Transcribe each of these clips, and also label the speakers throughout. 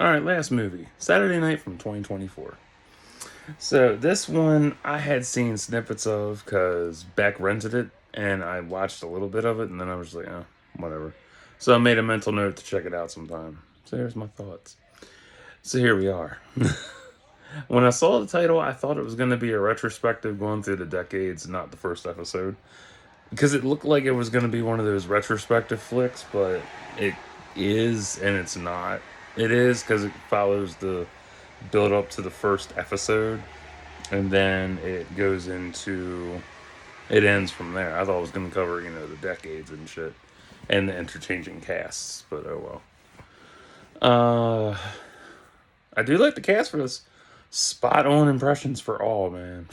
Speaker 1: All right, last movie, Saturday Night from 2024. So this one I had seen snippets of because Beck rented it, and I watched a little bit of it, and then I was like, oh, whatever. So I made a mental note to check it out sometime. So here's my thoughts. So here we are. When I saw the title, I thought it was going to be a retrospective going through the decades, not the first episode, because it looked like it was going to be one of those retrospective flicks, but it is and it's not. It is because it follows the build up to the first episode, and then it goes into it ends from there. I thought it was going to cover the decades and shit and the interchanging casts, but oh well. I do like the cast for this. Spot on impressions for all, man.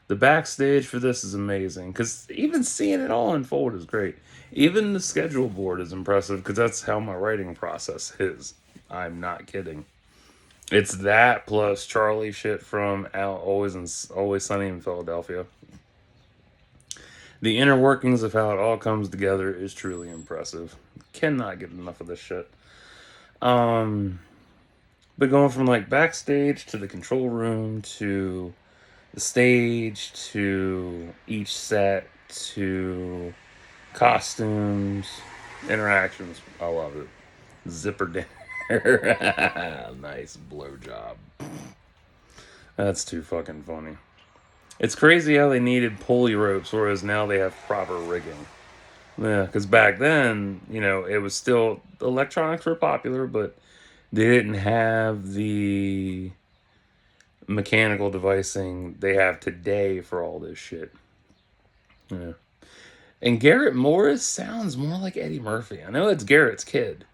Speaker 1: The backstage for this is amazing because even seeing it all unfold is great. Even the schedule board is impressive because that's how my writing process is. I'm not kidding. It's that plus Charlie shit from Always Sunny in Philadelphia. The inner workings of how it all comes together is truly impressive. Cannot get enough of this shit. Um, but going from like backstage to the control room to the stage to each set to costumes, interactions, I love it. Zipper dinner, nice blowjob. That's too fucking funny. It's crazy how they needed pulley ropes, whereas now they have proper rigging. Yeah, because back then, it was still electronics were popular, but they didn't have the mechanical devicing they have today for all this shit. Yeah. And Garrett Morris sounds more like Eddie Murphy. I know it's Garrett's kid,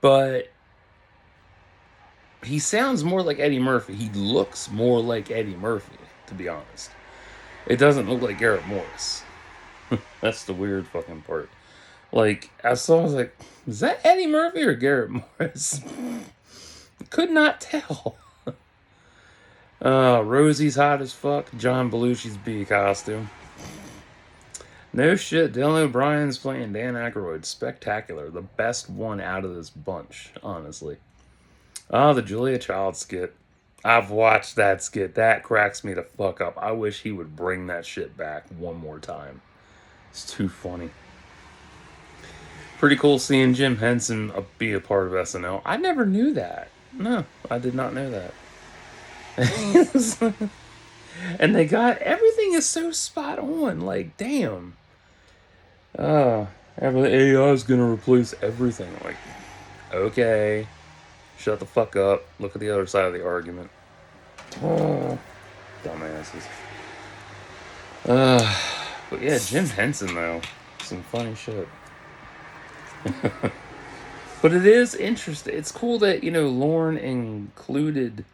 Speaker 1: but he sounds more like Eddie Murphy. He looks more like Eddie Murphy, to be honest. It doesn't look like Garrett Morris. That's the weird fucking part. Like, I was like, is that Eddie Murphy or Garrett Morris? Could not tell. Rosie's hot as fuck. John Belushi's B costume. No shit, Dylan O'Brien's playing Dan Aykroyd. Spectacular. The best one out of this bunch, honestly. Oh, the Julia Child skit. I've watched that skit. That cracks me the fuck up. I wish he would bring that shit back one more time. It's too funny. Pretty cool seeing Jim Henson be a part of SNL. I never knew that. No, I did not know that. And they got everything is so spot on. Like, damn. Uh, AI is gonna replace everything. Like, okay, shut the fuck up. Look at the other side of the argument. Oh, dumbasses. Uh, but yeah, Jim Henson though, some funny shit. But it is interesting. It's cool that Lorne included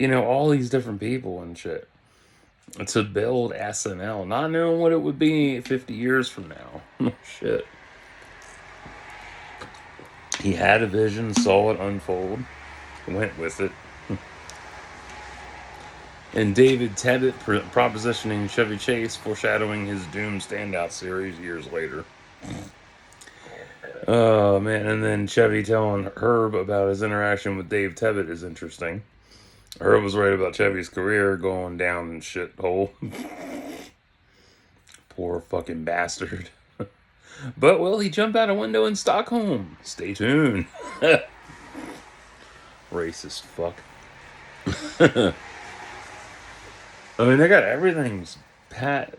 Speaker 1: all these different people and shit to build SNL, not knowing what it would be 50 years from now. Shit. He had a vision, saw it unfold, went with it. And David Tennant propositioning Chevy Chase, foreshadowing his Doom standout series years later. Oh man, and then Chevy telling Herb about his interaction with Dave Tebbutt is interesting. Herb was right about Chevy's career going down in shithole. Poor fucking bastard. But will he jump out a window in Stockholm? Stay tuned. Racist fuck. I mean, they got everything's pat.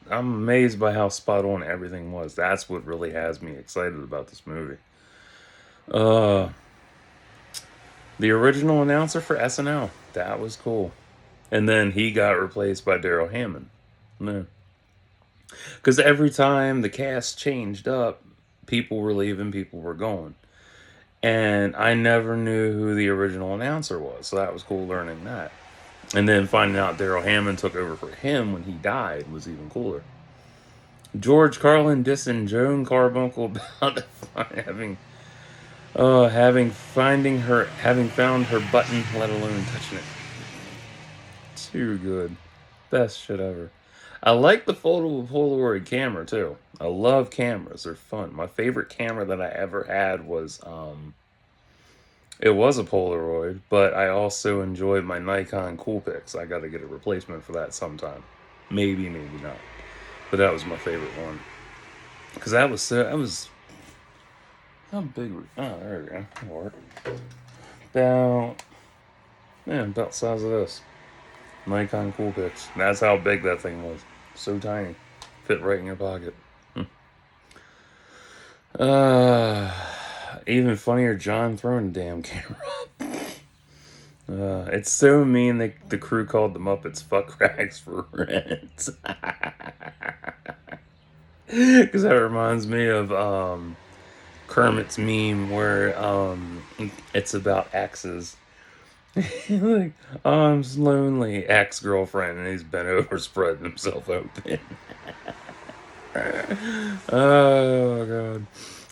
Speaker 1: I'm amazed by how spot on everything was. That's what really has me excited about this movie. Uh, the original announcer for SNL. That was cool. And then he got replaced by Daryl Hammond. No. Because every time the cast changed up, people were leaving, people were going. And I never knew who the original announcer was. So that was cool learning that. And then finding out Daryl Hammond took over for him when he died was even cooler. George Carlin dissing Joan Carbuncle about having found her button, let alone touching it. Too good. Best shit ever. I like the foldable Polaroid camera too. I love cameras. They're fun. My favorite camera that I ever had was It was a Polaroid, but I also enjoyed my Nikon Coolpix. I got to get a replacement for that sometime. Maybe, maybe not. But that was my favorite one. Because that was, how big oh, there we go. That'll work. About, yeah, about the size of this. Nikon Coolpix. That's how big that thing was. So tiny. Fit right in your pocket. Uh, Even funnier, John throwing a damn camera. It's so mean that the crew called the Muppets fuck rags for rent. Because that reminds me of Kermit's meme where it's about exes. Like, oh, I'm lonely, ex girlfriend, and he's bent over spreading himself open. Oh god.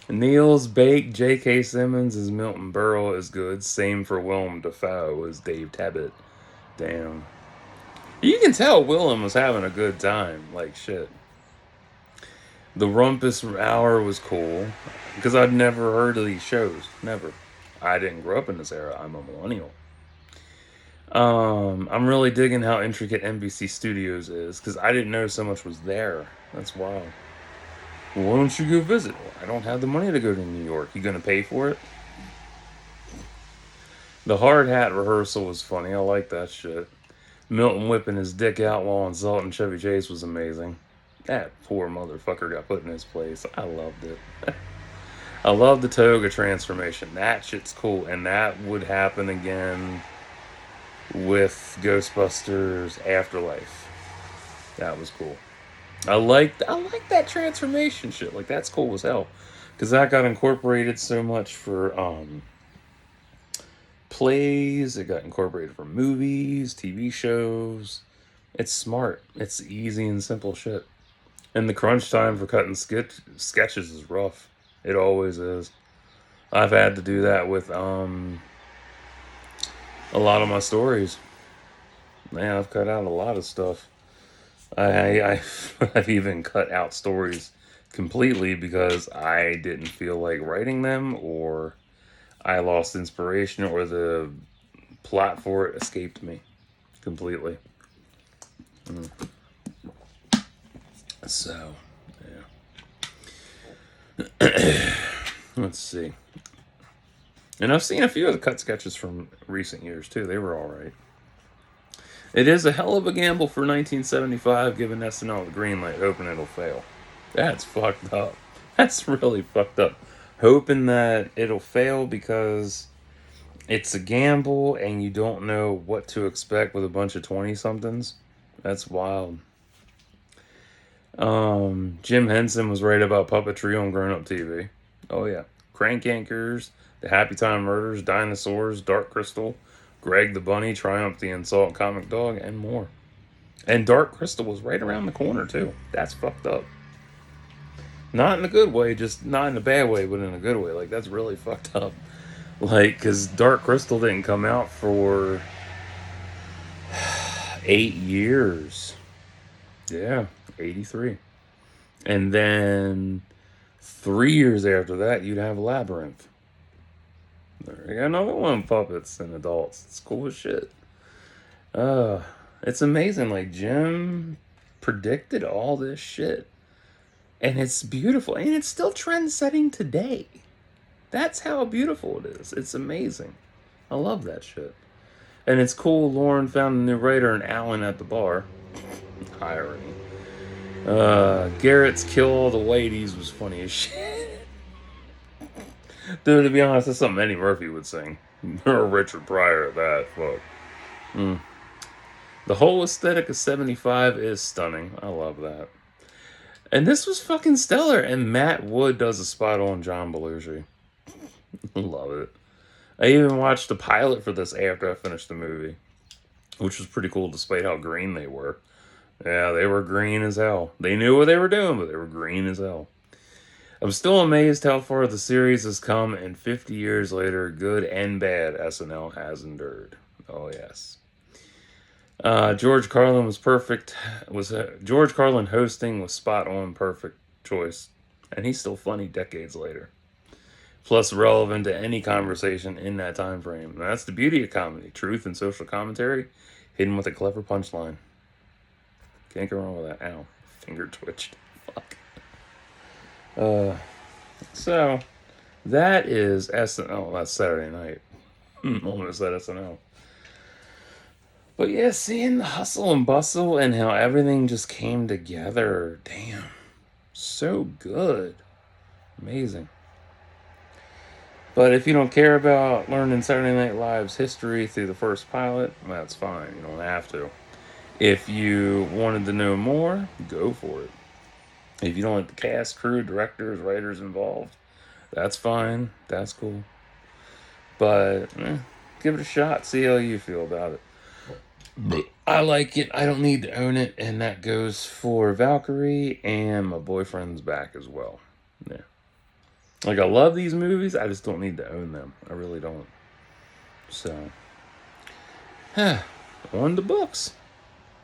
Speaker 1: Neil's Bake, J.K. Simmons as Milton Berle is good. Same for Willem Dafoe as Dave Tebbutt. Damn. You can tell Willem was having a good time. Like shit. The Rumpus Hour was cool because I'd never heard of these shows. Never. I didn't grow up in this era. I'm a millennial. I'm really digging how intricate NBC Studios is because I didn't know so much was there. That's wild. Well, why don't you go visit? Well, I don't have the money to go to New York. You gonna pay for it? The hard hat rehearsal was funny. I like that shit. Milton whipping his dick out while insulting Chevy Chase was amazing. That poor motherfucker got put in his place. I loved it. I love the toga transformation. That shit's cool. And that would happen again with Ghostbusters Afterlife. That was cool. I like that transformation shit. Like that's cool as hell. Cause that got incorporated so much for plays, it got incorporated for movies, TV shows. It's smart. It's easy and simple shit. And the crunch time for cutting sketches is rough. It always is. I've had to do that with a lot of my stories. Man, I've cut out a lot of stuff. I've even cut out stories completely because I didn't feel like writing them, or I lost inspiration, or the plot for it escaped me completely. So, yeah. Let's see. And I've seen a few of the cut sketches from recent years too. They were all right. It is a hell of a gamble for 1975, giving SNL the green light, hoping it'll fail. That's fucked up. That's really fucked up. Hoping that it'll fail because it's a gamble and you don't know what to expect with a bunch of 20 somethings. That's wild. Jim Henson was right about puppetry on grown up TV. Oh, yeah. Crank Yankers, The Happy Time Murders, Dinosaurs, Dark Crystal, Greg the Bunny, Triumph the Insult Comic Dog, and more. And Dark Crystal was right around the corner, too. That's fucked up. Not in a good way, just not in a bad way, but in a good way. Like, that's really fucked up. Like, because Dark Crystal didn't come out for 8 years. Yeah, 83. And then 3 years after that, you'd have Labyrinth. There you got another one, puppets and adults. It's cool as shit. It's amazing. Like, Jim predicted all this shit. And it's beautiful. And it's still trend setting today. That's how beautiful it is. It's amazing. I love that shit. And it's cool Lauren found a new writer in Alan at the bar. Irony. Garrett's Kill All the Ladies was funny as shit. Dude, to be honest, that's something Eddie Murphy would sing. Or Richard Pryor at that. Fuck. The whole aesthetic of 75 is stunning. I love that. And this was fucking stellar. And Matt Wood does a spot on John Belushi. Love it. I even watched the pilot for this after I finished the movie, which was pretty cool despite how green they were. Yeah, they were green as hell. They knew what they were doing, but they were green as hell. I'm still amazed how far the series has come, and 50 years later, good and bad SNL has endured. Oh, yes. George Carlin was perfect. George Carlin hosting was spot on, perfect choice, and he's still funny decades later. plus relevant to any conversation in that time frame. And that's the beauty of comedy: truth and social commentary, hidden with a clever punchline. Can't go wrong with that. Ow, finger twitched. Fuck. So that is SNL. That's Saturday night. Almost said SNL. But yeah, seeing the hustle and bustle and how everything just came together. Damn. So good. Amazing. But if you don't care about learning Saturday Night Live's history through the first pilot, that's fine. You don't have to. If you wanted to know more, go for it. If you don't like the cast, crew, directors, writers involved, that's fine. That's cool. But give it a shot. See how you feel about it. But I like it. I don't need to own it. And that goes for Valkyrie, and my boyfriend's back as well. Yeah. Like, I love these movies. I just don't need to own them. I really don't. So, on the books.